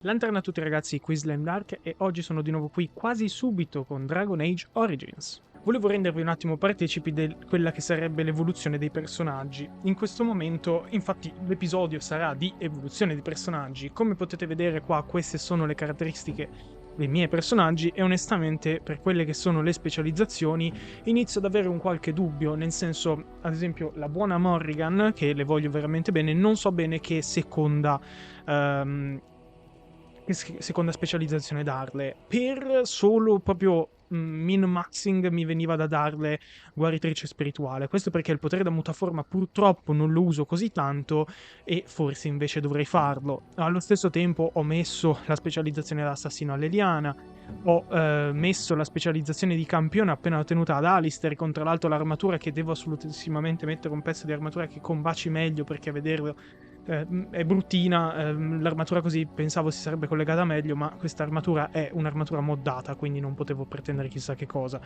Lanterna a tutti ragazzi, qui Dark e oggi sono di nuovo qui quasi subito con Dragon Age Origins. Volevo rendervi un attimo partecipi di quella che sarebbe l'evoluzione dei personaggi. In questo momento, infatti, l'episodio sarà di evoluzione dei personaggi. Come potete vedere qua, queste sono le caratteristiche dei miei personaggi e onestamente, per quelle che sono le specializzazioni, inizio ad avere un qualche dubbio, nel senso, ad esempio, la buona Morrigan, che le voglio veramente bene, non so bene che seconda specializzazione darle. Per solo proprio min-maxing mi veniva da darle guaritrice spirituale. Questo perché il potere da mutaforma purtroppo non lo uso così tanto e forse invece dovrei farlo. Allo stesso tempo ho messo la specializzazione da assassino a Leliana, ho messo la specializzazione di campione appena ottenuta ad Alistair, con tra l'altro l'armatura che devo assolutissimamente mettere un pezzo di armatura che combaci meglio, perché a vederlo è bruttina, l'armatura così pensavo si sarebbe collegata meglio, ma questa armatura è un'armatura moddata, quindi non potevo pretendere chissà che cosa.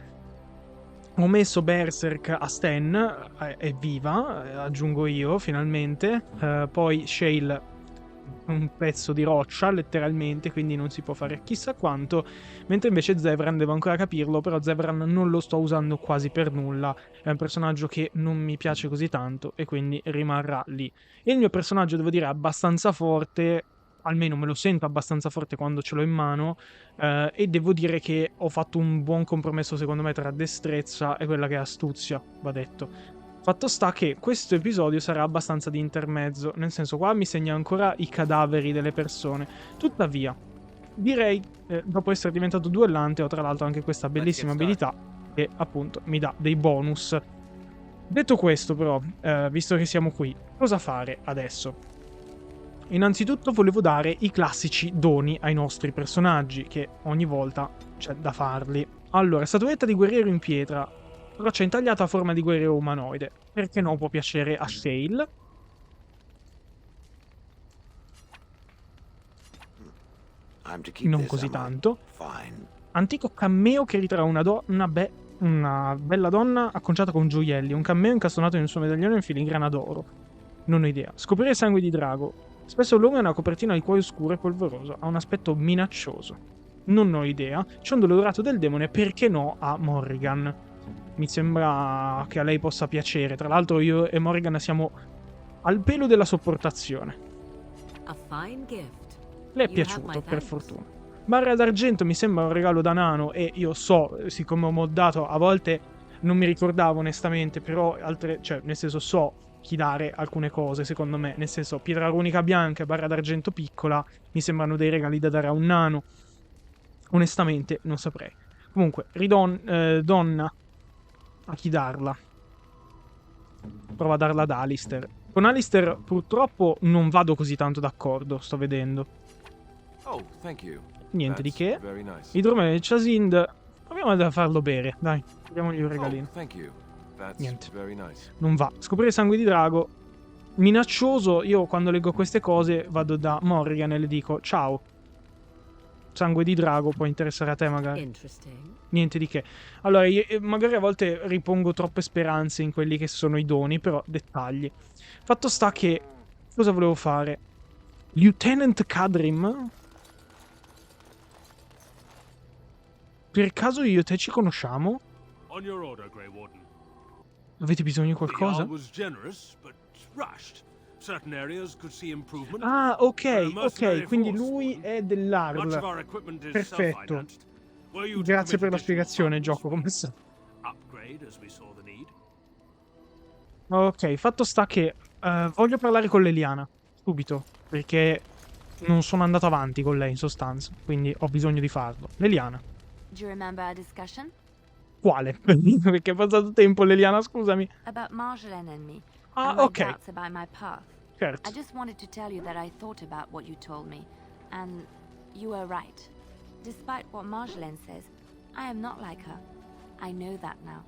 Ho messo Berserk a Sten, è viva, aggiungo io finalmente, poi Shayle un pezzo di roccia letteralmente, quindi non si può fare chissà quanto, mentre invece Zevran devo ancora capirlo, però Zevran non lo sto usando quasi per nulla, è un personaggio che non mi piace così tanto e quindi rimarrà lì. E il mio personaggio devo dire è abbastanza forte, almeno me lo sento abbastanza forte quando ce l'ho in mano, e devo dire che ho fatto un buon compromesso secondo me tra destrezza e quella che è astuzia, va detto. Fatto sta che questo episodio sarà abbastanza di intermezzo, nel senso qua mi segna ancora i cadaveri delle persone. Tuttavia, direi, dopo essere diventato duellante, ho tra l'altro anche questa bellissima abilità che appunto mi dà dei bonus. Detto questo però, visto che siamo qui, cosa fare adesso? Innanzitutto volevo dare i classici doni ai nostri personaggi, che ogni volta c'è da farli. Allora, statuetta di guerriero in pietra, roccia intagliata a forma di guerriero umanoide. Perché no, può piacere a Shayle. Non così tanto. Antico cammeo che ritrae una bella donna acconciata con gioielli. Un cammeo incastonato in un suo medaglione in filigrana d'oro. Non ho idea. Scoprire sangue di drago. Spesso l'uomo è una copertina di cuoio scuro e polveroso. Ha un aspetto minaccioso. Non ho idea. Ciondolo dorato del demone, perché no, a Morrigan. Mi sembra che a lei possa piacere. Tra l'altro io e Morrigan siamo al pelo della sopportazione. Le è piaciuto, per fortuna. Barra d'argento mi sembra un regalo da nano e io so, siccome ho moddato, a volte non mi ricordavo onestamente, però altre, cioè nel senso so chi dare alcune cose, secondo me. Nel senso, pietra runica bianca e barra d'argento piccola mi sembrano dei regali da dare a un nano. Onestamente non saprei. Comunque, donna, a chi darla? Prova a darla ad Alistair. Con Alistair purtroppo non vado così tanto d'accordo, sto vedendo. Niente di che. Idromele del Chasind. Proviamo a farlo bere, dai. Diamogli un regalino. Niente. Non va. Scoprire sangue di drago. Minaccioso, io quando leggo queste cose vado da Morrigan e le dico ciao. Sangue di drago può interessare a te magari. Niente di che. Allora, magari a volte ripongo troppe speranze in quelli che sono i doni, però dettagli. Fatto sta che... Cosa volevo fare? Lieutenant Kadrim? Per caso io e te ci conosciamo? Avete bisogno di qualcosa? Ah, ok, quindi lui è dell'Arl. Perfetto. Grazie per la spiegazione, gioco, come sa. Ok, fatto sta che voglio parlare con Leliana, subito, perché non sono andato avanti con lei in sostanza, quindi ho bisogno di farlo. Leliana. Quale? Perché è passato tempo, Leliana, scusami. Ah, ok. Certo. I just wanted to tell you that I thought about what you told me, and you were right. Despite what Marjolaine says, I am not like her. I know that now.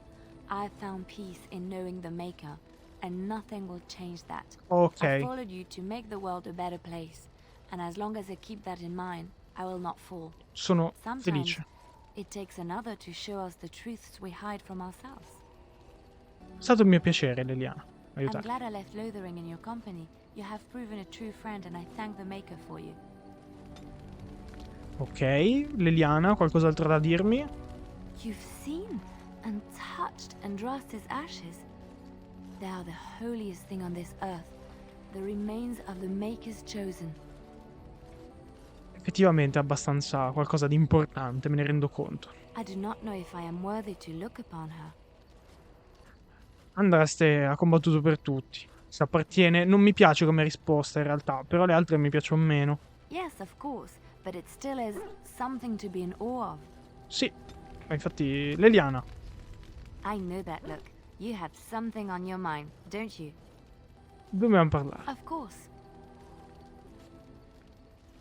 I've found peace in knowing the Maker, and nothing will change that. Okay. I followed you to make the world a better place, and as long as I keep that in mind, I will not fall. Sono Sometimes felice. it takes another to show us the truths we hide from ourselves. È stato un mio piacere, Leliana. I'm glad I left lothering in your company. You have proven a true friend and I thank the Maker for you. Ok, Leliana, qualcos'altro da dirmi? You've seen and touched Andraste's ashes. They are the holiest thing on this earth, the remains of the Maker's chosen. Effettivamente è abbastanza qualcosa di importante, me ne rendo conto. I do not know if I am worthy to look upon her. Andraste ha combattuto per tutti. Se appartiene... Non mi piace come risposta in realtà, però le altre mi piacciono meno. Yes, of course, but it still is something to be in awe of. Sì, ma infatti Leliana. I know that look. You have something on your mind, don't you? Dobbiamo parlare. Of course.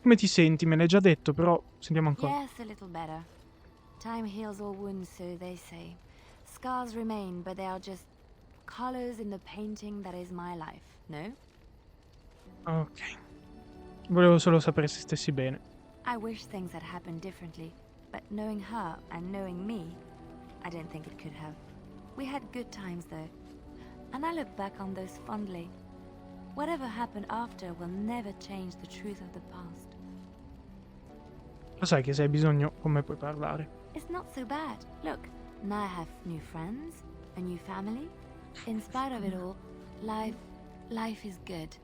Come ti senti? Me l'hai già detto, però sentiamo ancora. Yes, a little better. Time heals all wounds, so they say. Scars remain, but they are just colors in the painting that is my life, no? Ok. Volevo solo sapere se stessi bene. I wish things had happened differently, but knowing her and knowing me, I don't think it could have. We had good times though, and I look back on those fondly. Whatever happened after will never change the truth of the past. Lo sai che se hai bisogno con me puoi parlare. It's not so bad. Look, now I have new friends, a new family. In spite of it all, life is good.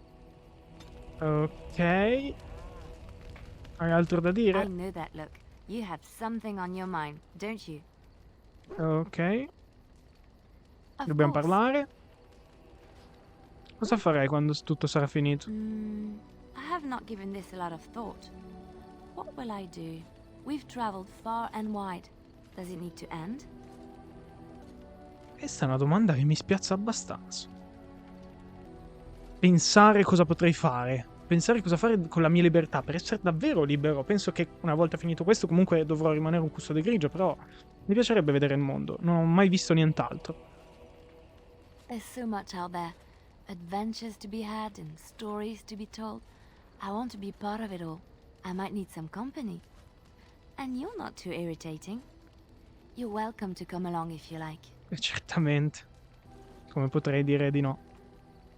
Ok. Hai altro da dire? I know that look. You have something on your mind, don't you? Ok. Of Dobbiamo course. parlare. Cosa farei quando tutto sarà finito? I have not given this a lot of thought. What will I do? We've traveled far and wide. Does it need to end? Questa è una domanda che mi spiazza abbastanza. Pensare cosa potrei fare. Pensare cosa fare con la mia libertà per essere davvero libero. Penso che una volta finito questo comunque dovrò rimanere un custode grigio, però mi piacerebbe vedere il mondo. Non ho mai visto nient'altro. There's so much out there. Adventures to be had and stories to be told. I want to be part of it all. I might need some company. And you're not too irritating. You're welcome to come along if you like. E certamente. Come potrei dire di no?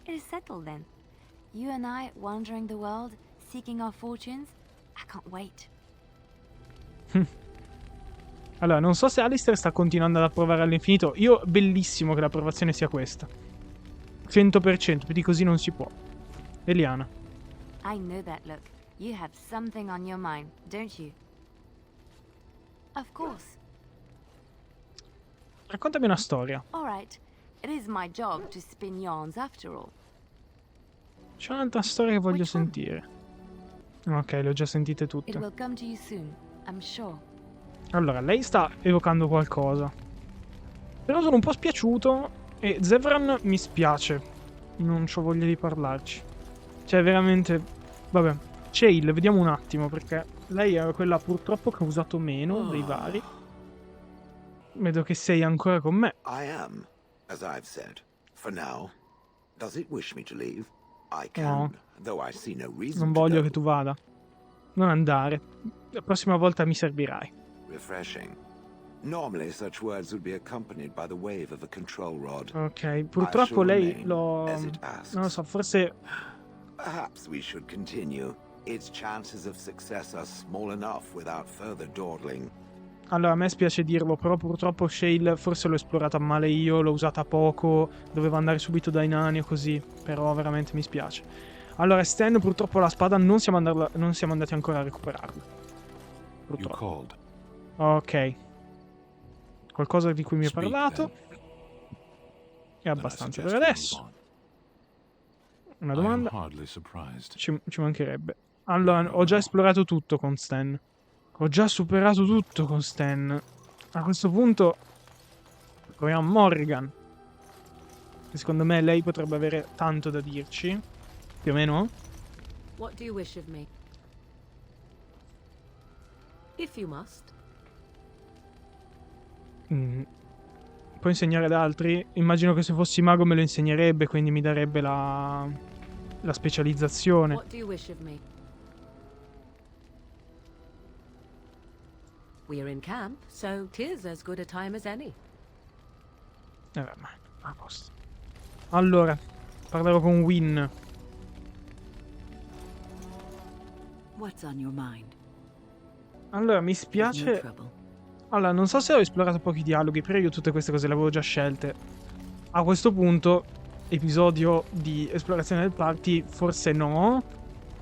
It is settled then. You and I wandering the world, seeking our fortunes. I can't wait. Allora, non so se Alistair sta continuando ad approvare all'infinito. Io, bellissimo che l'approvazione sia questa. 100%, più di così non si può. Leliana. I know that look. You have something on your mind, don't you? Of course. Raccontami una storia. All right. It is my job to spin yarns after all. C'è un'altra storia che voglio Which one? sentire. Ok, le ho già sentite It tutte. will come to you soon, I'm sure. Allora, lei sta evocando qualcosa. Però sono un po' spiaciuto e Zevran mi spiace. Non c'ho voglia di parlarci. Cioè, veramente... Vabbè. Shayle, vediamo un attimo, perché lei è quella purtroppo che ha usato meno dei vari. Vedo che sei ancora con me. I am, as I've said, for now. Does it wish me to leave? I can, though I see no reason Non to voglio go. che tu vada. Non andare. La prossima volta mi servirai. Refreshing. Normally such words would be accompanied by the wave of a control rod. Ok, purtroppo lei lo... as it asks. Non lo so, forse... Perhaps we should continue. Its chances of success are small enough without further dawdling. Allora, a me spiace dirlo, però purtroppo Shayle forse l'ho esplorata male io, l'ho usata poco, dovevo andare subito dai nani o così, però veramente mi spiace. Allora, Sten, purtroppo la spada non siamo andati ancora a recuperarla. Purtroppo. Ok. Qualcosa di cui mi hai parlato. È abbastanza per adesso. Una domanda? Ci mancherebbe. Allora, ho già esplorato tutto con Sten. Ho già superato tutto con Sten. A questo punto proviamo Morrigan. E secondo me lei potrebbe avere tanto da dirci. Più o meno? What do you wish of me? If you must. Puoi insegnare ad altri? Immagino che se fossi mago me lo insegnerebbe, quindi mi darebbe la specializzazione. What do you wish of me? We are in camp, so 'tis as good a time as any. Ma a posto. Allora, parlerò con Wynne. What's on your mind? Allora, mi No spiace... trouble. Allora, non so se ho esplorato pochi dialoghi, però io tutte queste cose le avevo già scelte. A questo punto, episodio di esplorazione del party, forse no.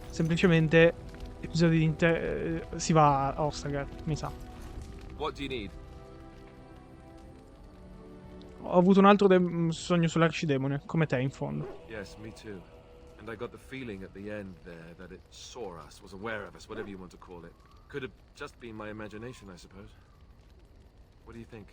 Semplicemente, episodio di si va a Ostagar, mi sa. What do you need? Ho avuto un altro sogno sull'arcidemone, come te in fondo. Yes, me too. And I got the feeling at the end there that it saw us, was aware of us, whatever you want to call it. Could have just been my imagination, I suppose. What do you think?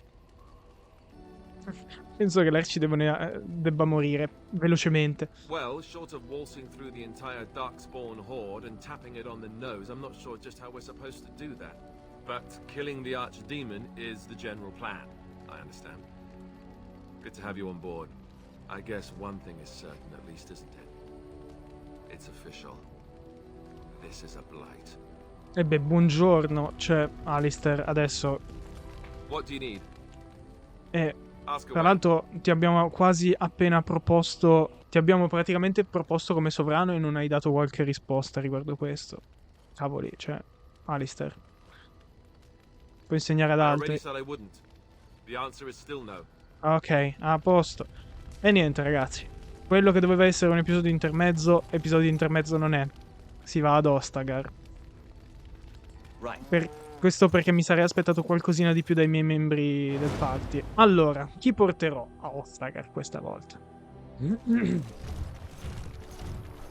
Penso che l'arcidemone debba morire velocemente. Well, short of waltzing through the entire darkspawn horde and tapping it on the nose, I'm not sure just how we're supposed to do that. But killing the archdemon is the general plan, I understand. Good to have you on board. I guess one thing is certain at least, isn't it? It's official. This is a blight. E beh, buongiorno, c'è Alistair adesso. What do you need? Ask Tra away. l'altro ti abbiamo quasi appena proposto, ti abbiamo praticamente proposto come sovrano e non hai dato qualche risposta riguardo questo. Cavoli, cioè, Alistair. Puoi insegnare ad I already altri. said I wouldn't. The answer is still no. Ok, a posto. E niente, ragazzi. Quello che doveva essere un episodio intermezzo non è. Si va ad Ostagar. Questo perché mi sarei aspettato qualcosina di più dai miei membri del party. Allora, chi porterò a Ostagar questa volta?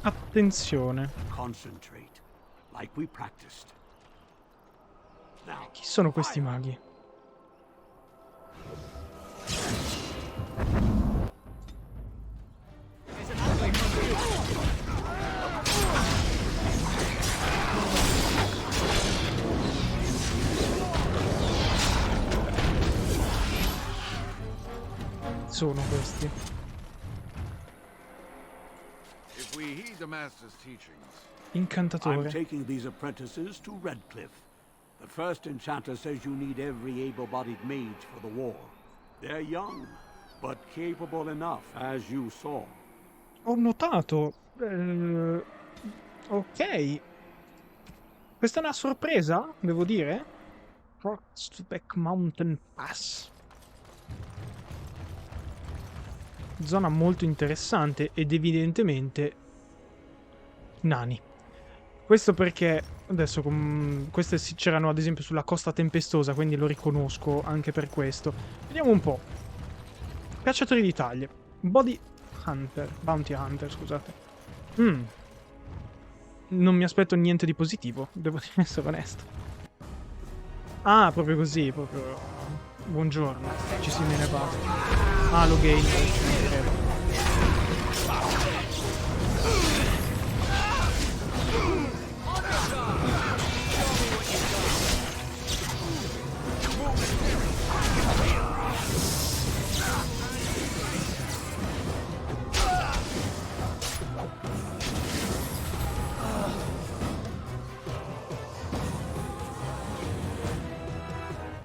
Attenzione. Concentrate, like we practiced. Now, Chi sono questi maghi? Sono questi. If we heed the master's teachings, I'm Incantatore. taking these apprentices to Redcliffe. The first enchanter says you need every able-bodied mage for the war. They're young, but capable enough, as you saw. Ho notato. Ok. Questa è una sorpresa, devo dire. Frostback Mountain Pass. Zona molto interessante ed evidentemente nani. Questo perché adesso queste c'erano ad esempio sulla costa tempestosa, quindi lo riconosco anche per questo. Vediamo un po'. Cacciatori di taglie. Bounty Hunter, scusate. Non mi aspetto niente di positivo, devo essere onesto. Ah, proprio così, proprio. Buongiorno, ci si viene basta. Ah, lo game, ci mancherebbe.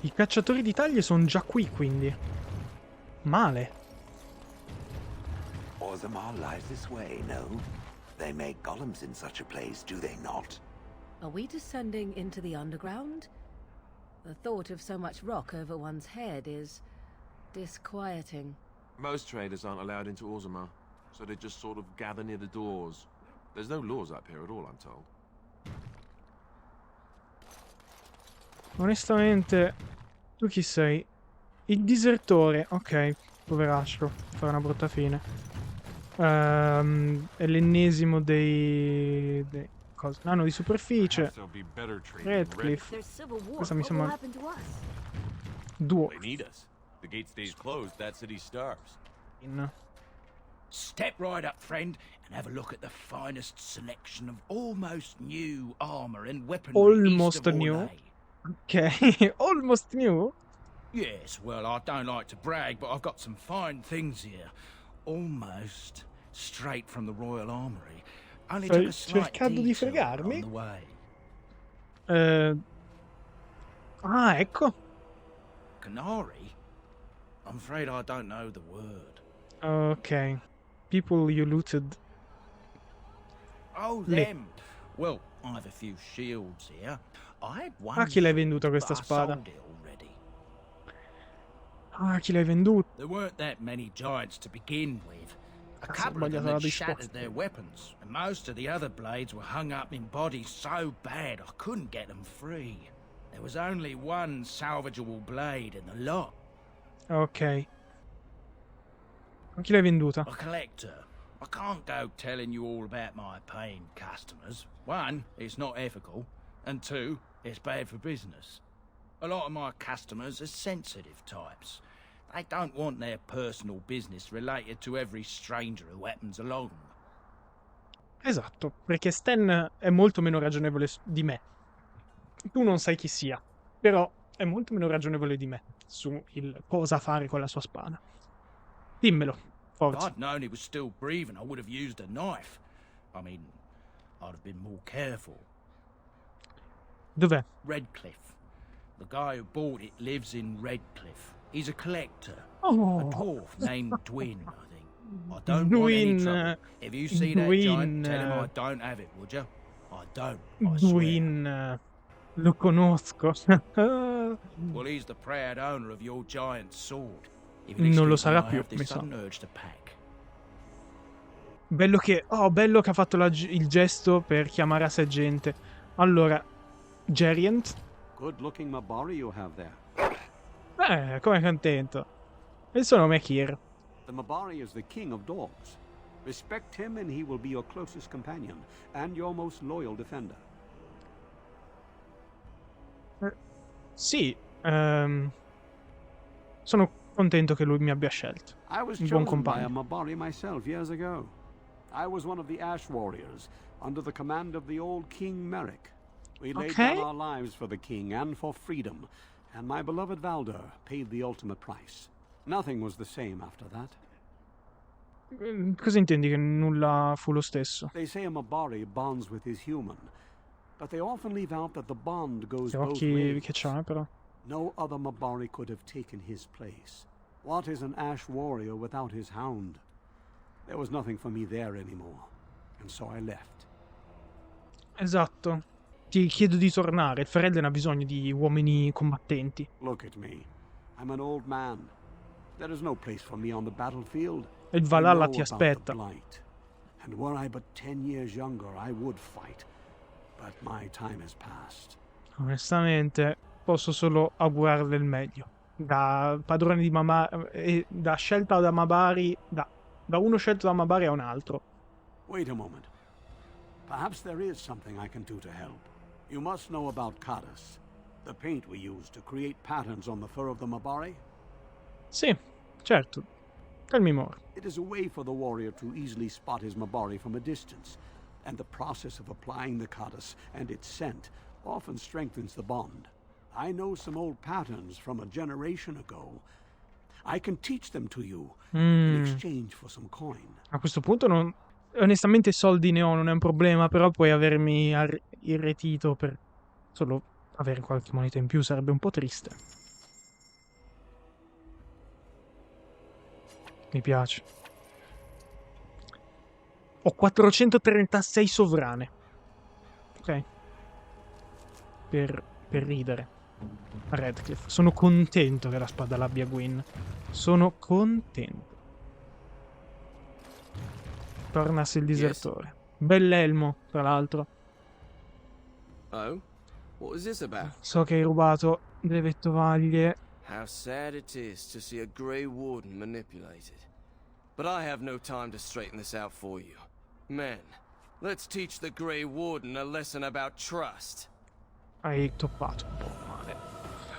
I cacciatori di taglie sono già qui, quindi. Male. Orzammar lies this way, no? They make golems in such a place, do they not? Are we descending into the underground? The thought of so much rock over one's head is disquieting. Most traders aren't allowed into Orzammar, so they just sort of gather near the doors. There's no laws up here at all, I'm told. Onestamente, tu chi sei? Il disertore. Ok, poveraccio. Farà una brutta fine. È l'ennesimo dei cosa? Nano di superficie. Redcliffe. There's civil war. Questa mi What will sembra happen to us? duo. They need us. The gate stays closed, that city starves. Step right up, friend, and have a look at the finest selection of almost new armor and weaponry. Almost east of new? Orlais. Ok, almost new. Yes, well, I don't like to brag, but I've got some fine things here. Almost straight from the Royal Armory. Only Stai took a slight cercando di detour fregarmi? on the way. Ah, ecco. Canary? I'm afraid I don't know the word. Ok. People you looted. Oh, Le. them. Well, I have a few shields here. A chi l'hai venduta questa spada? Ah, chi l'hai venduta? There weren't that many giants to begin with. A Cazzo, ho couple of them sbagliato la had risposta. shattered their weapons, and most of the other blades were hung up in bodies so bad I couldn't get them free. There was only one salvageable blade in the lot. Ok. A chi l'hai venduta? A collector. I can't go telling you all about my paying customers. One, it's not ethical, and two, it's bad for business. A lot of my customers are sensitive types. They don't want their personal business related to every stranger who happens along. Esatto, perché Sten è molto meno ragionevole di me. Tu non sai chi sia, però è molto meno ragionevole di me su il cosa fare con la sua spada. Dimmelo, If forza. I'd known he was still breathing, I would have used a knife. I mean, I'd have been more careful. Dov'è? Redcliffe. The guy who bought it lives in Redcliffe. He's a collector. Oh. A dwarf named Wynne, I think. I don't want any Wynne, trouble. If you see that Wynne. giant, tell him I don't have it, would you? I don't, I swear. Wynne, lo conosco. Well, he's the proud owner of your giant sword. Even Non lo excuse me, sarà I più, have this mi sa. sudden urge to pack. Bello che ha fatto il gesto per chiamare a sé gente. Allora, Geriant? Good-looking Mabari you have there. Come contento. Il suo nome è Kir. The Mabari is the king of dogs. Respect him and he will be your closest companion and your most loyal defender. Sì, sono contento che lui mi abbia scelto. I was Un buon chosen by a compagno. Mabari myself years ago. I was one of the Ash Warriors under the command of the old King Merrick. We laid Okay. down our lives for the king and for freedom, and my beloved Valder paid the ultimate price. Nothing was the same after that. Cosa intendi che nulla fu lo stesso? They say a Mabari bonds with his human, but they often leave out that the bond goes Che both occhi ways. che c'ha, però. No other Mabari could have taken his place. What is an Ash Warrior without his hound? There was nothing for me there anymore, and so I left. Esatto. Ti chiedo di tornare. Il Ferelden ha bisogno di uomini combattenti. Look at me. I'm an old man. There is no place for me on the battlefield. E il I Valhalla know ti about the aspetta. blight. And were I but 10 years younger, I would fight. But my time has passed. Onestamente, posso solo augurarle il meglio. Da padrone di Mabari, da scelta da Mabari, da uno scelto da Mabari a un altro. Wait a moment. Perhaps there is something I can do to help. You must know about Codex, the paint we use to create patterns on the fur of the Mabari. Sì, certo. Tell me more. It is a way for the warrior to easily spot his Mabari from a distance, and the process of applying the Codex and its scent often strengthens the bond. I know some old patterns from a generation ago. I can teach them to you in exchange for some coin. A questo punto non... Onestamente soldi ne ho, non è un problema, però puoi avermi irretito per solo avere qualche moneta in più, sarebbe un po' triste. Mi piace. Ho 436 sovrane. Ok. Per ridere. Redcliffe. Sono contento che la spada l'abbia Wynne. Sono contento. Tornas il disertore. Bell'elmo, tra l'altro. Oh? What was this about? So che hai rubato delle vettovaglie. How sad it is to see a Grey Warden manipulated. But I have no time to straighten this out for you. Men, let's teach the Grey Warden a lesson about trust. Hai toppato un po' male,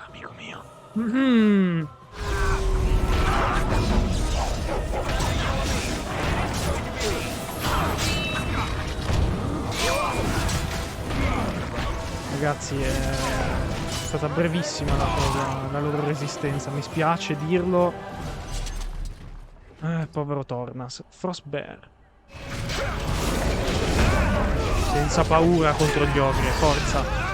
amico mio. Ragazzi, è stata brevissima la loro resistenza, mi spiace dirlo. Povero Tornas. Frostbear. Senza paura contro gli ogri, forza.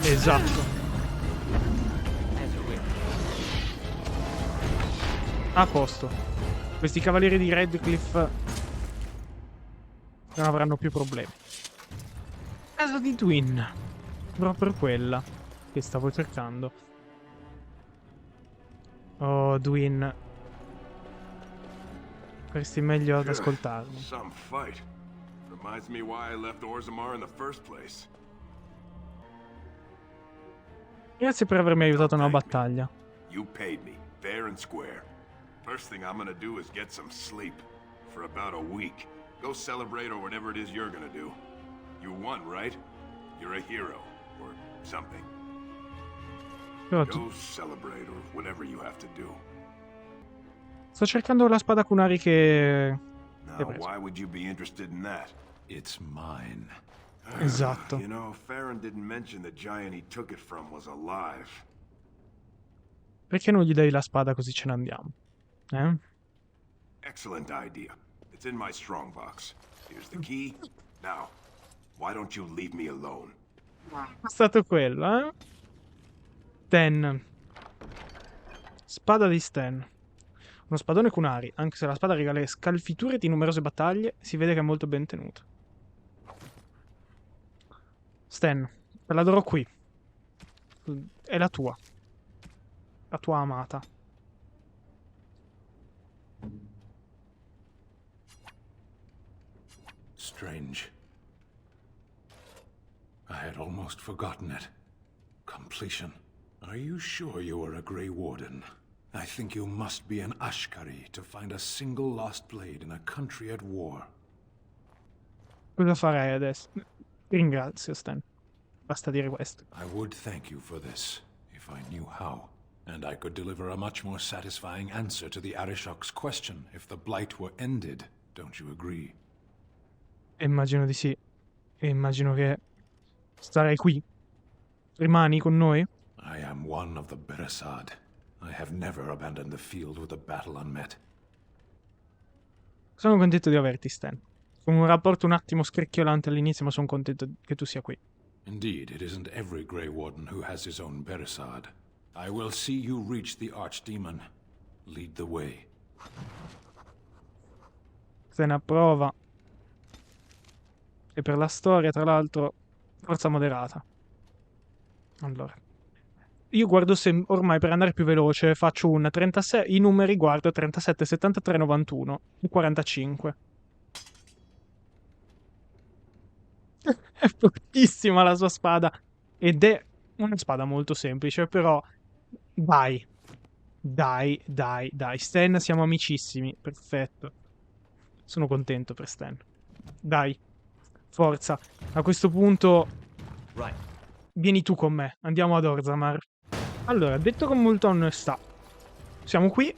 Esatto. A posto. Questi cavalieri di Redcliffe non avranno più problemi. Casa di Wynne. Proprio quella che stavo cercando. Oh, Wynne. Faresti meglio ad ascoltarmi. Some fight. Reminds me why I left Orzammar in the first place. Grazie per avermi aiutato nella battaglia. You paid me, fair and square. First thing I'm gonna do is get some sleep. For about a week. Go celebrate or whatever it is you're gonna do. You won, right? You're a hero. Or something. Go celebrate or whatever you have to do. Sto cercando la spada kunari che... Now, why would you be interested in that? It's mine. Esatto. You know, Farron didn't mention the giant he took it from was alive. Perché non gli dai la spada così ce ne andiamo? Eh? Excellent idea. It's in my strongbox. Here's the key. Now, why don't you leave me alone? È stato quello, eh? Sten. Spada di Sten. Uno spadone kunari, anche se la spada regala scalfiture di numerose battaglie, si vede che è molto ben tenuta. Sten, te la darò qui. È la tua. La tua amata. Strange. I had almost forgotten it. Completion. Are you sure you are a Grey Warden? I think you must be an Ashkari to find a single lost blade in a country at war. Cosa farei adesso? Ringrazio, Sten. Basta dire questo. I would thank you for this, if I knew how. And I could deliver a much more satisfying answer to the Arishok's question if the Blight were ended. Don't you agree? Immagino di sì. E immagino che starai qui. Rimani con noi? I am one of the Beresad. I have never abandoned the field with a battle unmet. Sono contento di averti, Sten. Con un rapporto un attimo scricchiolante all'inizio, ma sono contento che tu sia qui. Indeed, it isn't every Grey Warden who has his own Beresad. I will see you reach the Archdemon. Lead the way. Sten approva. E per la storia, tra l'altro, forza moderata. Allora. Io guardo se ormai per andare più veloce faccio un 36, i numeri guardo 37, 73, 91 e 45. È fortissima la sua spada ed è una spada molto semplice, però dai, Sten, siamo amicissimi, perfetto. Sono contento per Sten. Dai, forza. A questo punto vieni tu con me, andiamo ad Orzammar. Allora, detto con molta onestà, siamo qui.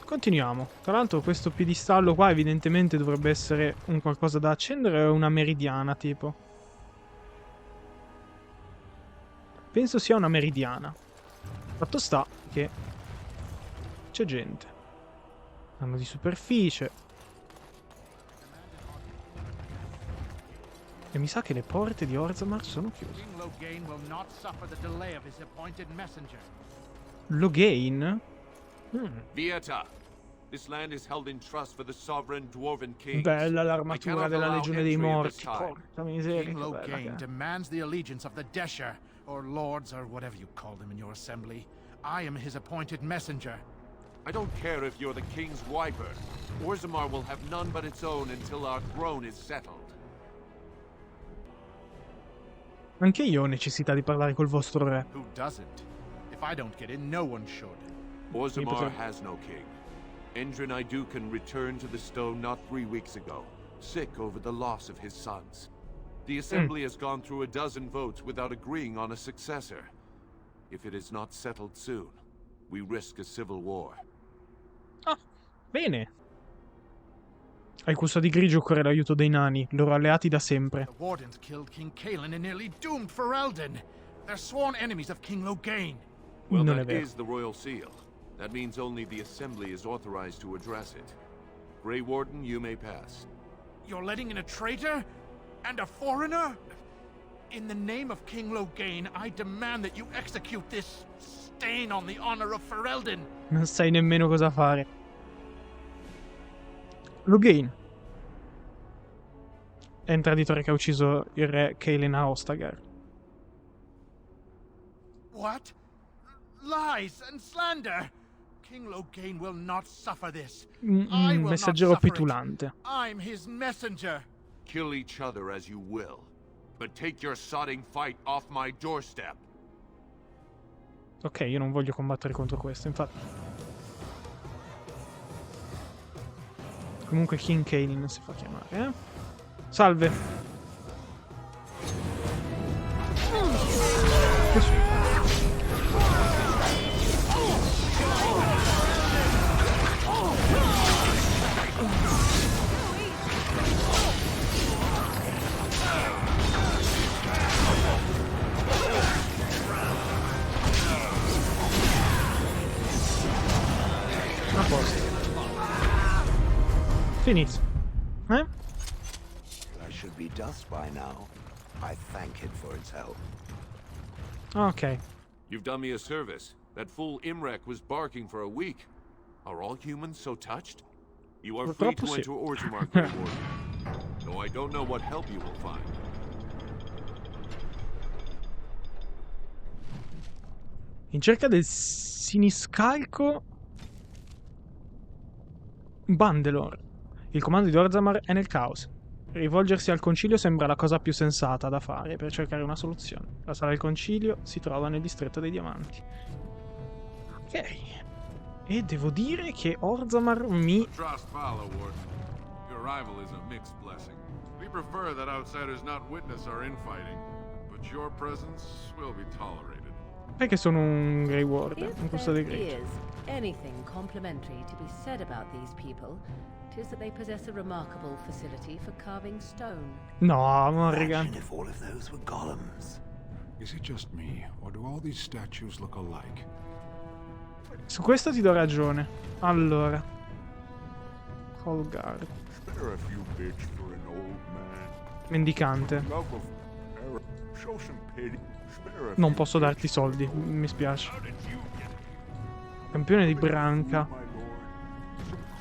Continuiamo. Tra l'altro questo piedistallo qua evidentemente dovrebbe essere un qualcosa da accendere o una meridiana, tipo. Penso sia una meridiana. Fatto sta che c'è gente. Hanno di superficie. E mi sa che le porte di Orzammar sono chiuse. Logain? Vita. This land is held in trust for the sovereign dwarven king. Bella l'armatura della Legione dei Morti. Porca miseria. King Logain demands the allegiance of the Desher, or lords, or whatever you call them in your assembly. I am his appointed messenger. I don't care if you're the king's wiper. Orzammar will have none but its own until our throne is settled. Anche io ho necessità di parlare col vostro re. Who doesn't? If I don't get in, no one should. Orzammar has no king. Endrin Idukan returned to the stone not 3 weeks ago, sick over the loss of his sons. The assembly has gone through a dozen votes without agreeing on a successor. If it is not settled soon, we risk a civil war. Ah, bene. Ai custodi grigi occorre l'aiuto dei nani, loro alleati da sempre. The Wardens killed King Kaelin and nearly doomed Ferelden. They're sworn enemies of King Logain. Well, Non è that vero. is the royal seal. That means only the assembly is authorized to address it. Grey Warden, you may pass. You're letting in a traitor? And a foreigner? In the name of King Logain, I demand that you execute this stain on the honor of Ferelden. Non sai nemmeno cosa fare. Loghain è un traditore che ha ucciso il re Shayle a Ostagar. What? Lies and slander! King Loghain will not suffer this. I will Messaggero not suffer it. petulante. I'm his messenger. Kill each other as you will, but take your sodding fight off my doorstep. Ok, io non voglio combattere contro questo, infatti. Comunque King Shayle non si fa chiamare, eh? Salve. A posto. Finito. Eh? I should be dust by now. I thank it for its help. Ok. You've done me a service. That fool Imrek was barking for a week. Are all humans so touched? You are free to enter Orzammar, Grey Warden. Though I don't know what help you will find. In cerca del siniscalco Bandelor. Il comando di Orzammar è nel caos. Rivolgersi al concilio sembra la cosa più sensata da fare per cercare una soluzione. La sala del concilio si trova nel distretto dei diamanti. Ok. E devo dire che Orzammar mi... Trust Follow, Warden. Your arrival is a mixed blessing. We prefer that outsiders not witness our infighting, but your presence will be tolerated. Perché sono un Grey Warden, un If custode there Grey. is anything complimentary to be said about these people, it is that they possess a remarkable facility for carving stone. No, Morrigan. Imagine if all of those were golems. Is it just me, or do all these statues look alike? Su questo ti do ragione. Allora. Holgard. Spare a few bits for an old man. Mendicante. Love of error. Show some pity. Spare a Non few posso bits darti soldi, mi spiace. How did you get it? Campione di branca. My lord.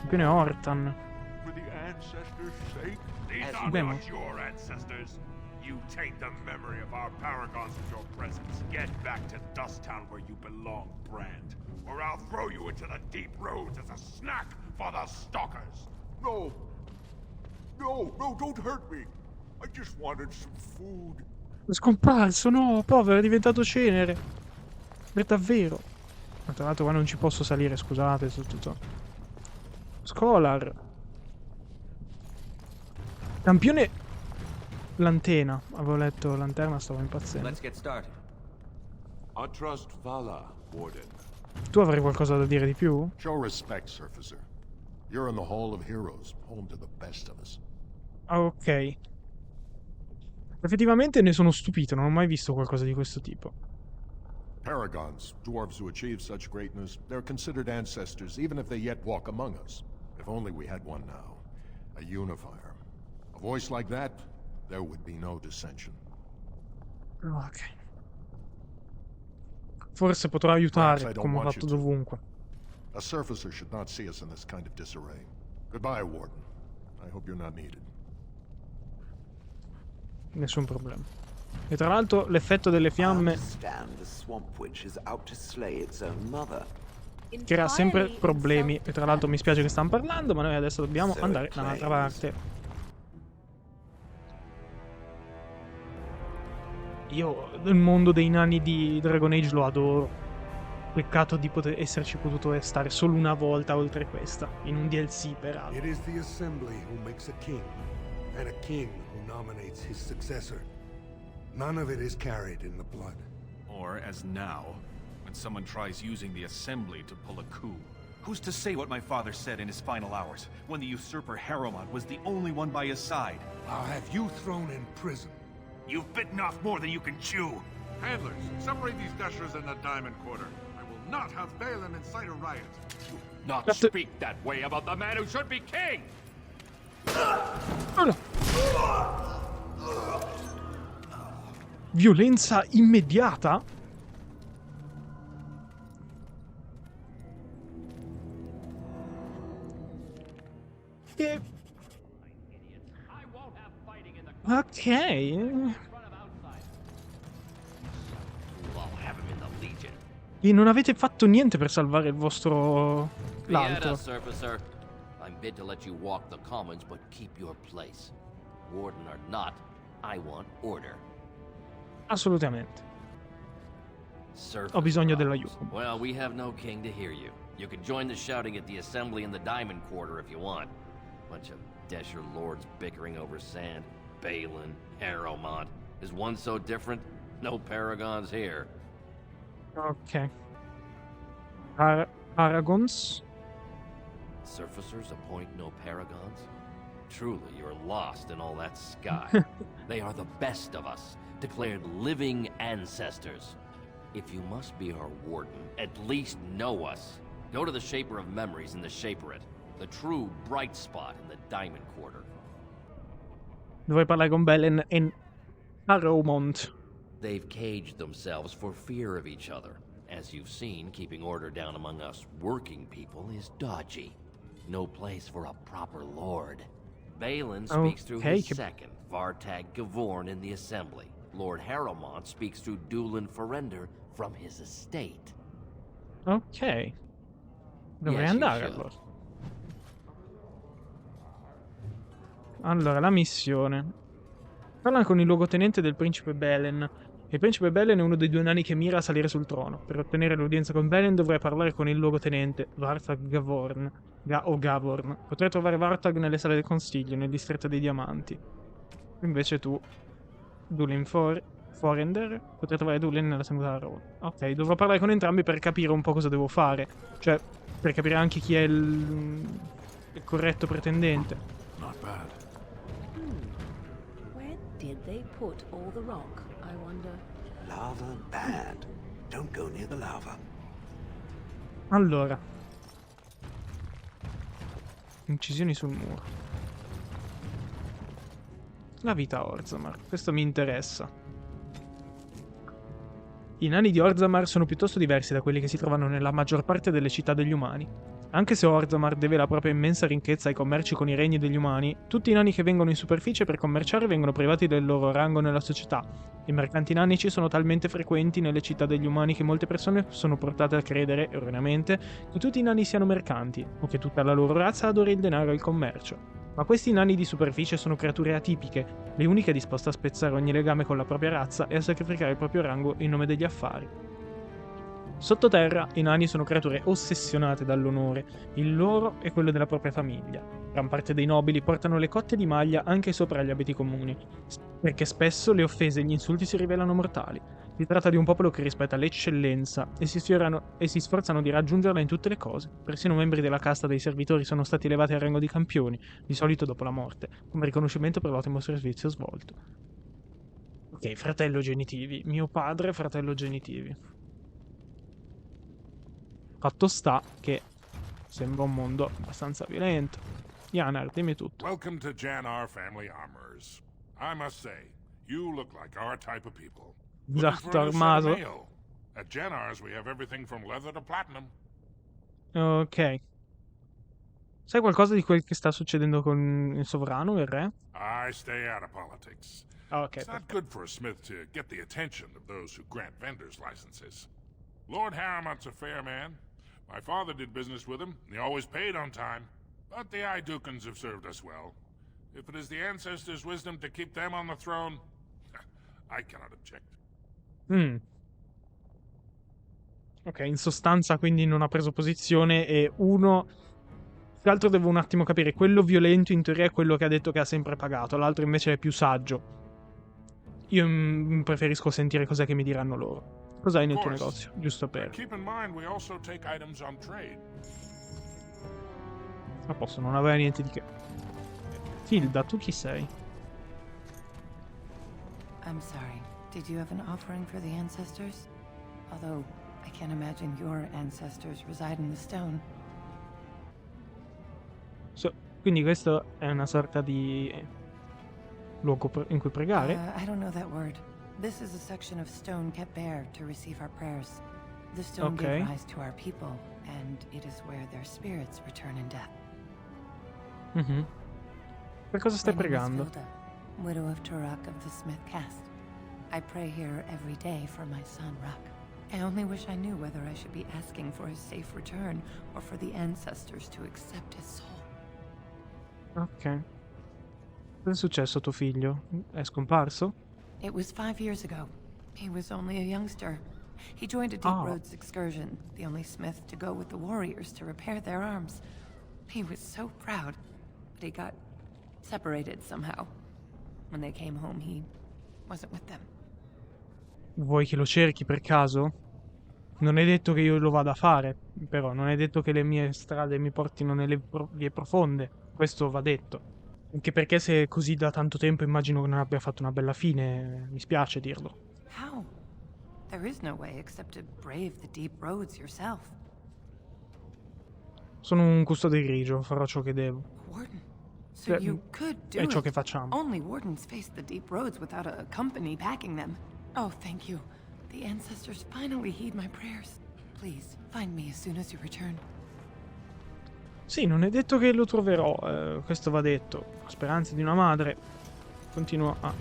Campione Hortan. For the ancestors' sake. These are not your ancestors. You taint the memory of our paragons with your presence. Get back to Dust Town where you belong, Brand. Or I'll throw you into the deep roads as a snack for the stalkers. No. No, don't hurt me. I just wanted some food. È scomparso, no, povero, è diventato cenere. Per davvero. Ma tra l'altro qua non ci posso salire, scusate, tutto. Scholar. Campione Lantena. Avevo letto Lanterna, stavo impazzendo. Let's get started. I trust Vala, Warden. Tu avrai qualcosa da dire di più? Show respect, Surfacer. You're in the Hall of Heroes, home to the best of us. Ah, ok. Effettivamente ne sono stupito, non ho mai visto qualcosa di questo tipo. Paragons, dwarves who achieve such greatness, they're considered ancestors even if they yet walk among us. If only we had one now. A unifier. A voice like that, there would be no dissension. Ok. Forse potrò aiutare, come ho fatto dovunque. A surfacer should not see us in this kind of disarray. Goodbye, Warden. I hope you're not needed. Nessun problema. E tra l'altro l'effetto delle fiamme crea sempre problemi. E tra l'altro mi spiace che stanno parlando, ma noi adesso dobbiamo andare da un'altra parte. Io il mondo dei nani di Dragon Age lo adoro. Peccato di esserci potuto stare solo una volta oltre questa, in un DLC peraltro. It is the assembly who makes a king, and a king who nominates his successor. None of it is carried in the blood. Or, as now, when someone tries using the assembly to pull a coup. Who's to say what my father said in his final hours, when the usurper Harrowmont was the only one by his side? I'll have you thrown in prison. You've bitten off more than you can chew. Handlers, separate these gushers in the diamond quarter. I will not have Balaam incite a riot. Not speak that way about the man who should be king! Violenza immediata? che... Ok. E non avete fatto niente per salvare il vostro... l'altro. Surfacer. I'm bid to let you walk the commons, but keep your place. Warden or not, I want order. Assolutamente. Surfacer. Ho bisogno dell'aiuto. Well, we have no king to hear you. You can join the shouting at the assembly in the Diamond Quarter if you want. Bunch of Desher lords bickering over sand. Balin, Harrowmont. Is one so different? No paragons here. Ok. Paragons? Surfacers appoint no paragons? Truly, you're lost in all that sky. They are the best of us, declared living ancestors. If you must be our warden, at least know us. Go to the Shaper of Memories in the Shaperate, the true bright spot in the Diamond Quarter. Dovrei parlare con Belen e Harrowmont. They've caged themselves for fear of each other. As you've seen, keeping order down among us working people is dodgy. No place for a proper lord. Balin speaks through his second, Vartag Gavorn, in the assembly. Lord Harrowmont speaks through Dulin Ferender from his estate. Ok. Dovrei andare allora. Allora, la missione. Parla con il luogotenente del principe Belen. Il principe Belen è uno dei due nani che mira a salire sul trono. Per ottenere l'udienza con Belen dovrai parlare con il luogotenente, Vartag Gavorn. O Gavorn. Potrai trovare Vartag nelle sale del consiglio, nel distretto dei diamanti. Invece tu, Dulin Forender, potrai trovare Dulin nella seconda Roma. Ok, dovrò parlare con entrambi per capire un po' cosa devo fare. Cioè, per capire anche chi è il corretto pretendente. Not bad. Where did they put all the rock, I wonder? Lava bad. Don't go near the lava. Allora. Incisioni sul muro. La vita Orzammar. Questo mi interessa. I nani di Orzammar sono piuttosto diversi da quelli che si trovano nella maggior parte delle città degli umani. Anche se Orzammar deve la propria immensa ricchezza ai commerci con i regni degli umani, tutti i nani che vengono in superficie per commerciare vengono privati del loro rango nella società. I mercanti nanici sono talmente frequenti nelle città degli umani che molte persone sono portate a credere, erroneamente, che tutti i nani siano mercanti, o che tutta la loro razza adori il denaro e il commercio. Ma questi nani di superficie sono creature atipiche, le uniche disposte a spezzare ogni legame con la propria razza e a sacrificare il proprio rango in nome degli affari. Sottoterra, i nani sono creature ossessionate dall'onore, il loro e quello della propria famiglia. Gran parte dei nobili portano le cotte di maglia anche sopra gli abiti comuni, perché spesso le offese e gli insulti si rivelano mortali. Si tratta di un popolo che rispetta l'eccellenza e si sforzano di raggiungerla in tutte le cose. Persino membri della casta dei servitori sono stati elevati al rango di campioni, di solito dopo la morte, come riconoscimento per l'ottimo servizio svolto. Ok, fratello genitivi. Mio padre, fratello genitivi. Fatto sta che sembra un mondo abbastanza violento. Janar, dimmi tutto. Welcome to Janar Family Armors. I must say, you look like our type of people. Esatto, armato. At Janar's we have everything from leather to platinum. Ok. Sai qualcosa di quel che sta succedendo con il sovrano, il re? I stay out of politics. Ok. It's not good for a smith to get the attention of those who grant vendors licenses. Lord Harrowmont's a fair man. My father did business with him, and he always paid on time. But the Idukans have served us well. If it is the ancestors' wisdom to keep them on the throne, I cannot object. Ok, in sostanza quindi non ha preso posizione e uno... Più che altro devo un attimo capire, quello violento in teoria è quello che ha detto che ha sempre pagato, l'altro invece è più saggio. Io preferisco sentire cos'è che mi diranno loro. Cos'hai nel tuo negozio? Giusto per... Keep in mind we also take items on trade. A posto, non aveva niente di che. Filda, tu chi sei? I'm sorry. Did you have an offering for the ancestors? Although, I can't imagine your ancestors reside in the stone. Quindi questo è una sorta di luogo in cui pregare? I don't know that word. This is a section of stone kept bare to receive our prayers. The stone gave rise to our people, and it is where their spirits return in death. Mhm. Per cosa stai My name is pregando? Filda, widow of Ruck of the Smith caste. I pray here every day for my son, Ruck. I only wish I knew whether I should be asking for his safe return or for the ancestors to accept his soul. Ok. Cosa è successo a tuo figlio? È scomparso? It was 5 years ago. He was only a youngster. He joined a deep Ah. roads excursion, the only smith to go with the warriors to repair their arms. He was so proud, but he got separated somehow. When they came home, he wasn't with them. Vuoi che lo cerchi per caso? Non è detto che io lo vada a fare, però non è detto che le mie strade mi portino nelle vie profonde. Questo va detto. Anche perché se è così da tanto tempo immagino che non abbia fatto una bella fine, mi spiace dirlo. How? There is no way except to brave the deep roads yourself. Sono un custode grigio, farò ciò che devo. Warden. So you could do È ciò it. che facciamo. Only wardens face the deep roads without a company backing them. Oh, thank you. The ancestors finally heed my prayers. Please, find me as soon as you return. Sì, non è detto che lo troverò, questo va detto. Speranze di una madre. Continuo a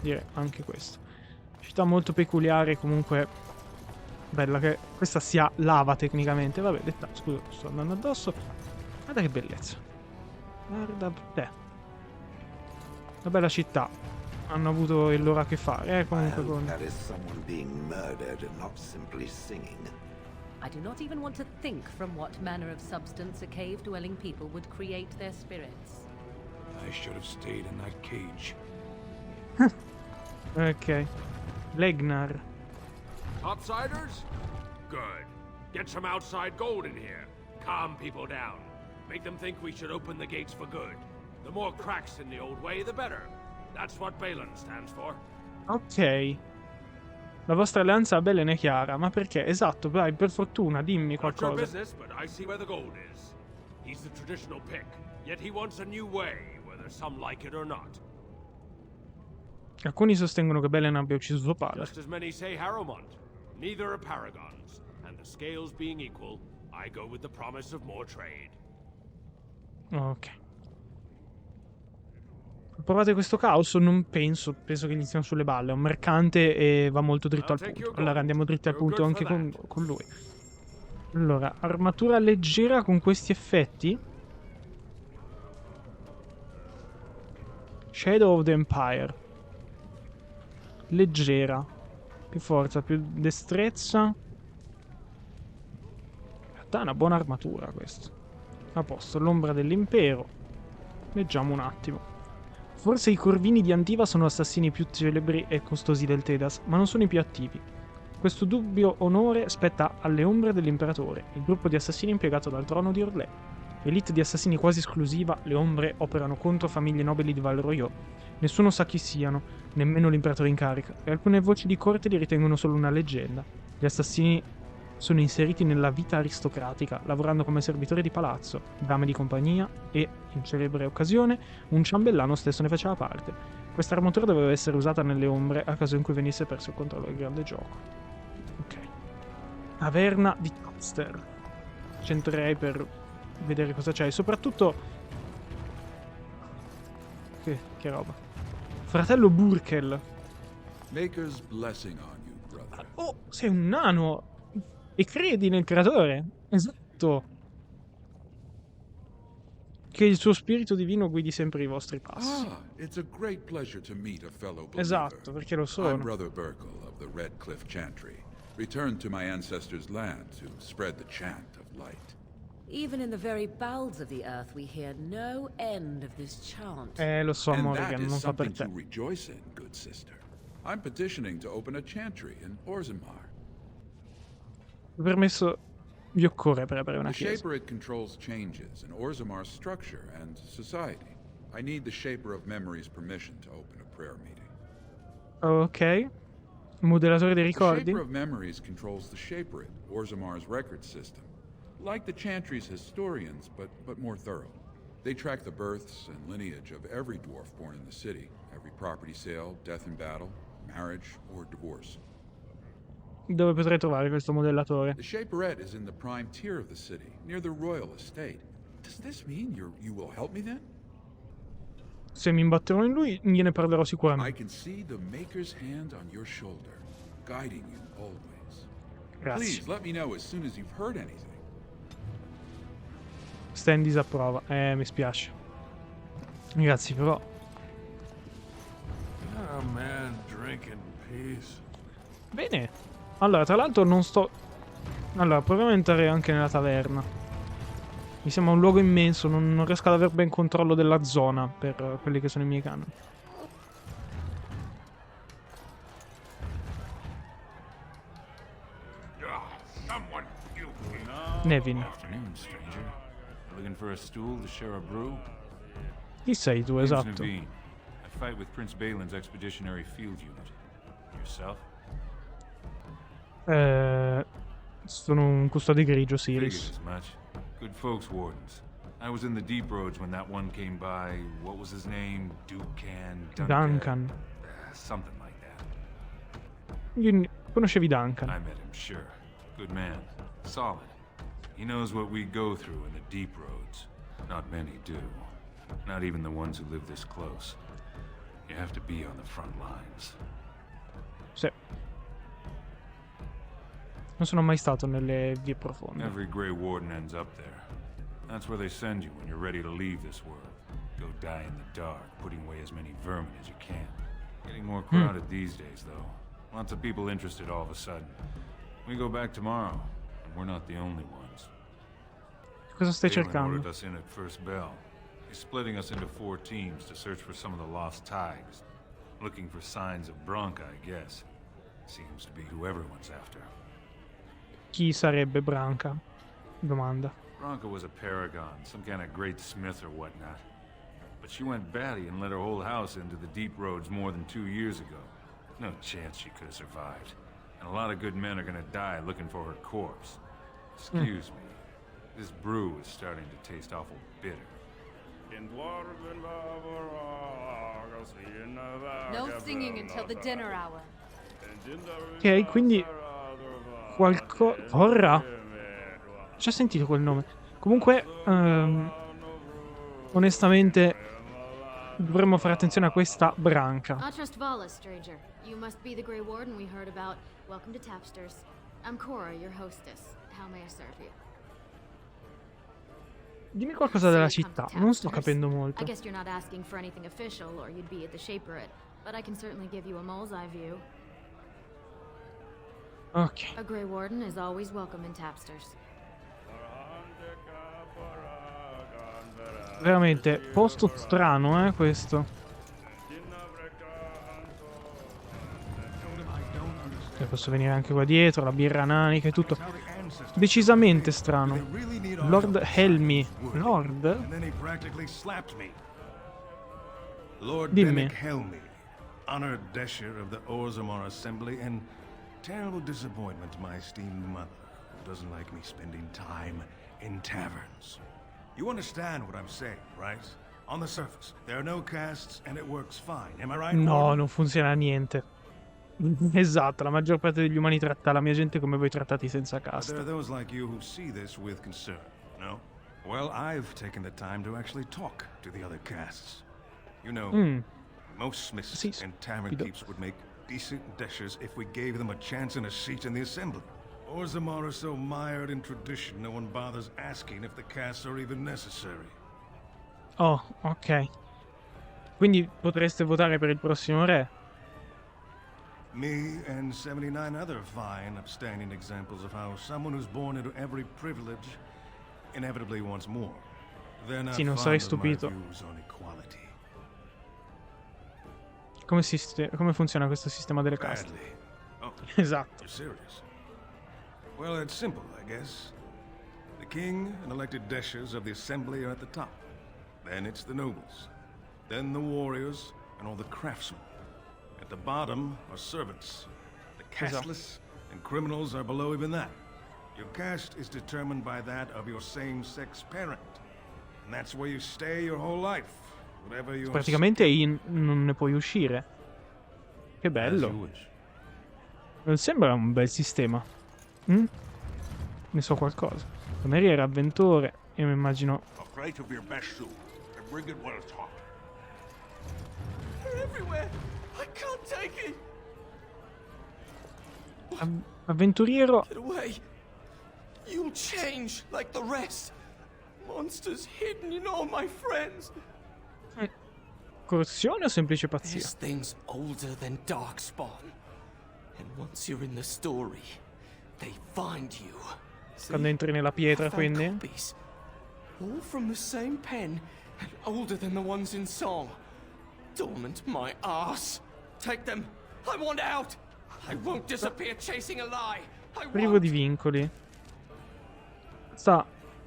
dire anche questo. Città molto peculiare, comunque bella, che questa sia lava tecnicamente. Vabbè, dettaglio, scusa, sto andando addosso. Guarda che bellezza. Guarda te. Una bella città. Hanno avuto il loro a che fare, comunque I hope con... that is someone being murdered and not simply singing. I do not even want to think from what manner of substance a cave-dwelling people would create their spirits. I should have stayed in that cage. Ok. Legnar. Topsiders? Good. Get some outside gold in here. Calm people down. Make them think we should open the gates for good. The more cracks in the old way, the better. That's what Balin stands for. Ok. La vostra alleanza a Belen è chiara, ma perché? Esatto, vai, per fortuna, dimmi Not your qualcosa. business, but I see where the gold is. He's the traditional pick, yet he wants a new way, whether some like it or not. Alcuni sostengono che Belen abbia ucciso suo padre. Just as many say Harrowmont. Neither are paragons, and the scales being equal, I go with the promise of more trade. Ok. Provate questo caos? Non penso che gli stiano sulle balle. È un mercante e va molto dritto al punto. Allora andiamo dritti al punto anche con lui. Allora, armatura leggera con questi effetti. Shadow of the Empire. Leggera. Più forza, più destrezza. In realtà è una buona armatura questo. A posto, l'ombra dell'Impero. Leggiamo un attimo. Forse i corvini di Antiva sono assassini più celebri e costosi del Tedas, ma non sono i più attivi. Questo dubbio onore spetta alle ombre dell'imperatore, il gruppo di assassini impiegato dal trono di Orlè. Elite di assassini quasi esclusiva, le ombre operano contro famiglie nobili di Val Royaux. Nessuno sa chi siano, nemmeno l'imperatore in carica, e alcune voci di corte li ritengono solo una leggenda. Gli assassini sono inseriti nella vita aristocratica, lavorando come servitori di palazzo, dame di compagnia e, in celebre occasione, un ciambellano stesso ne faceva parte. Questa armatura doveva essere usata nelle ombre a caso in cui venisse perso il controllo del grande gioco. Ok. Taverna di Alistair. Centrerei per vedere cosa c'è e soprattutto... Che roba. Fratello Burkel. Maker's blessing on you, brother. Oh, sei un nano! E credi nel creatore? Esatto. Che il suo spirito divino guidi sempre i vostri passi. Ah, it's a great pleasure to meet a fellow believer. Esatto, perché lo sono. I'm Brother Burkel of the Redcliffe Chantry, returned to my ancestors' land to spread the chant of light. Even in the very bowels of the earth, we hear no end of this chant. Lo so, And Morrigan, that non is fa per something te. to rejoice in, good sister. I'm petitioning to open a chantry in Orzammar. Il permesso vi occorre per aprire una The chiesa. Shaper it controls changes in Orzammar's structure and society. I need the Shaper of Memory's permission to open a prayer meeting. Ok. Modellatore dei The ricordi. Shaper of Memories controls the Shaper it, Orzammar's record system. Like the Chantry's historians, but more thorough. They track the births and lineage of every dwarf born in the city, every property sale, death in battle, marriage, or divorce. Dove potrei trovare questo modellatore? The Shaperette is in the prime tier of the city, near the royal estate. Does this mean you will help me then? Se mi imbatterò in lui, gliene parlerò I sicuramente. can see the Maker's hand on your shoulder, guiding you always. Grazie. Please let me know as soon as you've heard anything. Sten disapprova. Mi spiace. Grazie, però. Oh man, drink in peace. Bene. Allora, tra l'altro non sto... Allora, proviamo a entrare anche nella taverna. Mi sembra un luogo immenso, non riesco ad avere ben controllo della zona per quelli che sono i miei canoni. Nevin. Afternoon, stranger. Looking for a stool to share a brew? Chi sei tu, Name's esatto? Naveen. I fight with Prince Balin's expeditionary field unit. Yourself? Sono un custode grigio, Figured Siris. as much. Good folks, wardens. I was in the deep roads when that one came by. What was his name? Duncan. Something like that. Conoscevi Duncan? I met him, sure. Good man. Solid. He knows what we go through in the deep roads. Not many do. Not even the ones who live this close. You have to be on the front lines. Sì. Non sono mai stato nelle vie profonde. Every Grey Warden ends up there. That's where they send you when you're ready to leave this world. Go die in the dark, putting away as many vermin as you can. Getting more crowded these days, though. Lots of people interested all of a sudden. We go back tomorrow, and we're not the only ones. Cosa stai Balin cercando? ordered us in at first bell. He's splitting us into 4 teams to search for some of the lost tigers. Looking for signs of Branca, I guess. Seems to be who everyone's after. Chi sarebbe Branca? Domanda. Branca was a paragon, some kind of great smith or whatnot. But she went batty and let her whole house into the deep roads more than 2 years ago. No chance she could have survived. And a lot of good men are gonna die looking for her corpse. Excuse me. This brew is starting to taste awful bitter. No singing until the dinner hour. Ok, quindi... Orra? Ho già sentito quel nome. Comunque, onestamente, dovremmo fare attenzione a questa branca. Trust Vala, stranger. You must be the Grey Warden we heard about. Welcome to Tapsters. I'm Cora, your hostess. How may I serve you? Dimmi qualcosa della città, non sto capendo molto. I guess you're not asking for anything official, or you'd be at the Shaperate. But I can certainly give you a mole's eye view. Ok. A Grey Warden is always welcome in Tapsters. Veramente, posto strano, questo. E posso venire anche qua dietro, la birra nanica e tutto. Decisamente strano. Lord Helmi. Lord? Dimmi. Helmi, honored Desher of the Orzammar Assembly, and terrible disappointment to my esteemed mother, who doesn't like me spending time in taverns. You understand what I'm saying, right? On the surface, there are no castes and it works fine. Am I right? No, non funziona niente. Esatto, la maggior parte degli umani tratta la mia gente come voi trattati senza There casta. are those like you who see this with concern, no? Well, I've taken the time to actually talk to the other castes. You know, most smiths and tavern keeps would make decent deshers if we gave them a chance and a seat in the assembly. Orzammar are so mired in tradition, no one bothers asking if the castes are even necessary. Oh, ok. Quindi potreste votare per il prossimo re? Me and 79 other fine, upstanding examples of how someone who's born into every privilege inevitably wants more. They're not Sì, non fond sarei of my stupito. views on equality. Come funziona questo sistema delle caste? Badly. Oh, Esatto. you're serious? Well, it's simple, I guess. The king and elected deshers of the assembly are at the top. Then it's the nobles. Then the warriors and all the craftsmen. At the bottom are servants. The casteless and criminals are below even that. Your caste is determined by that of your same-sex parent. And that's where you stay your whole life. Whatever your... Praticamente non ne puoi uscire. Che bello. Non sembra un bel sistema. Ne so qualcosa. Cameriere, avventore, io mi immagino... A plate of your best soup, and bring it well hot. They're everywhere. I can't take it. Avventuriero... Get away. You'll change like the rest. Monsters hidden in all my friends. Corruzione o semplice pazzia? This thing's older than Darkspawn. And once you're in the story, they find you. Quando entri nella pietra, quindi? Copies, all from the same pen and older than the ones in song. Dormant my ass. Take them. I want out. I won't disappear chasing a lie. Privo di vincoli. Sta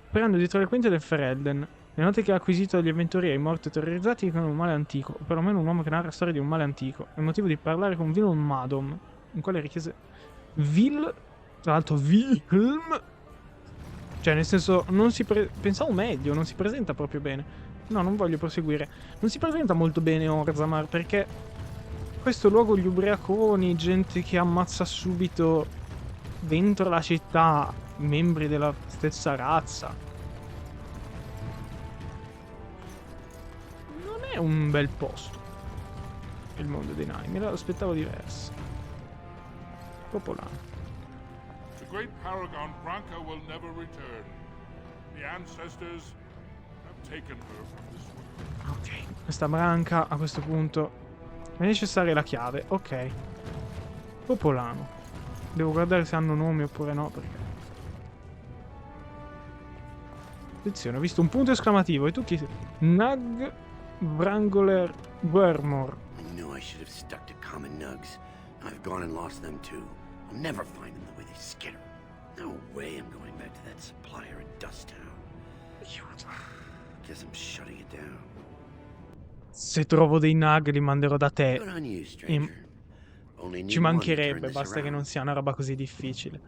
operando dietro le quinte del Ferelden. Le note che ha acquisito dagli avventurieri morti e terrorizzati dicono un male antico, o perlomeno un uomo che narra storie di un male antico. È il motivo di parlare con Vilum Madom, in quale richiese tra l'altro Wilhelm, cioè nel senso non si pensavo meglio, non si presenta proprio bene. No, non voglio proseguire. Non si presenta molto bene Orzammar, perché questo luogo gli ubriaconi, gente che ammazza subito dentro la città membri della stessa razza. Non è un bel posto il mondo dei nani, me l'aspettavo diverso. Popolano. The great paragon Branca will never return. The ancestors have taken her from this world. Ok, questa branca a questo punto è necessaria la chiave. Ok. Popolano. Devo guardare se hanno nomi oppure no, perché... Attenzione, ho visto un punto esclamativo. E tu chi sei? Nag Wrangler Boemor. I knew I should have stuck to common nugs. I've gone and lost them too. I'll never find them the way they skitter. No way I'm going back to that supplier in Dusttown. Guess I'm shutting it down. Se trovo dei nag li manderò da te. Ci mancherebbe, basta che non sia una roba così difficile.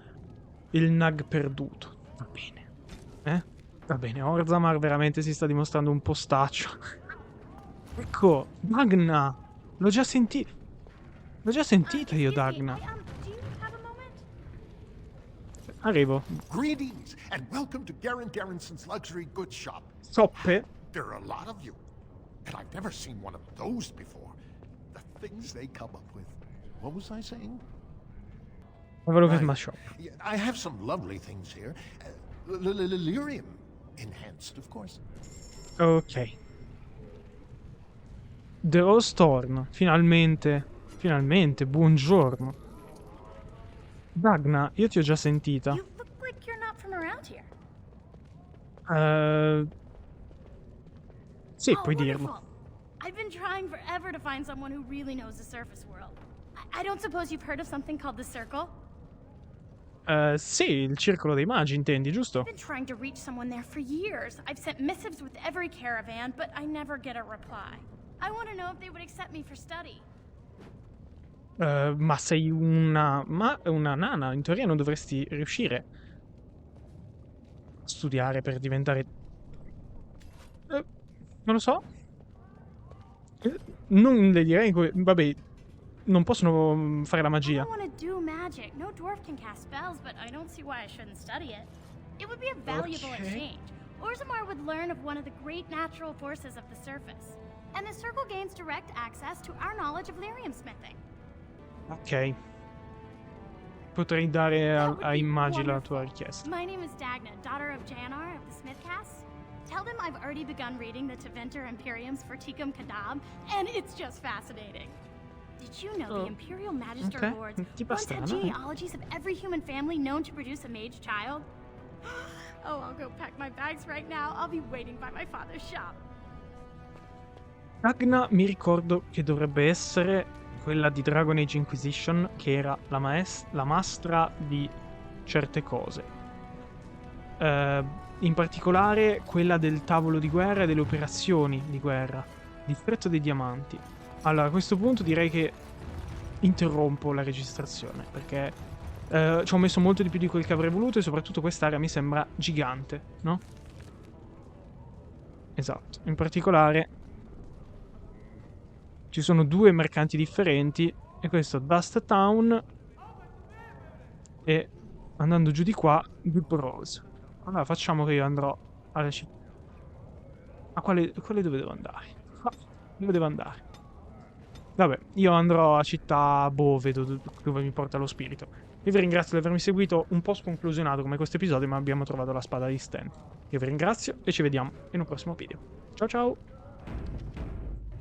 Il nag perduto. Va bene. Va bene, Orzammar veramente si sta dimostrando un postaccio. Ecco, Dagna. L'ho già sentita io, Dagna. Arrivo. Greetings and welcome to Garrison's luxury goods shop. Soppe? There are a lot of you, and I've never seen one of those before. The things they come up with. What was I saying? Right. Shop. I have some lovely things here. Lyrium enhanced, of course. Ok. The Rose Thorn. Finalmente. Finalmente. Buongiorno. Dagna, io ti ho già sentita. You look like you're not from around here. Sì, puoi dirlo. I've been trying forever to find someone who really knows the surface world. I don't suppose you've heard of something called the Circle? Sì, il circolo dei magi, intendi, giusto? I've been trying to reach someone there for years. I've sent missives with every caravan, but I never get a reply. I want to know if they would accept me for study. Ma sei una nana, in teoria non dovresti riuscire a studiare per diventare... non lo so. Non le direi... Vabbè, non possono fare la magia. I don't want to do magic. No dwarf can cast spells, but I don't see why I shouldn't study it. It would be a valuable exchange. Orzammar would learn of one of the great natural forces of the surface. And the Circle gains direct access to our knowledge of lyrium smithing. Ok. Potrei dare a Immagi la tua richiesta. My name is Dagna, daughter of Janar of the Smithcast. Tell them I've already begun reading the Teventer Imperiums for Tikum Kadab, and it's just fascinating. Did you know the Imperial Magister Lords once had genealogies of every human family known to produce a mage child? Oh, I'll go pack my bags right now. I'll be waiting by my father's shop. Dagna mi ricordo che dovrebbe essere quella di Dragon Age Inquisition, che era la mastra di certe cose. In particolare quella del tavolo di guerra e delle operazioni di guerra. Distretto dei diamanti. Allora, a questo punto direi che interrompo la registrazione, perché ci ho messo molto di più di quel che avrei voluto e soprattutto quest'area mi sembra gigante, no? Esatto. In particolare ci sono due mercanti differenti e questo Dust Town e andando giù di qua Deep Rose. Allora facciamo che io andrò Alla città. Ma quale dove devo andare? Dove devo andare? Vabbè, io andrò a città, boh, vedo dove mi porta lo spirito. Io vi ringrazio di avermi seguito, un po' sconclusionato come questo episodio, ma abbiamo trovato la spada di Sten. Io vi ringrazio e ci vediamo in un prossimo video. Ciao ciao!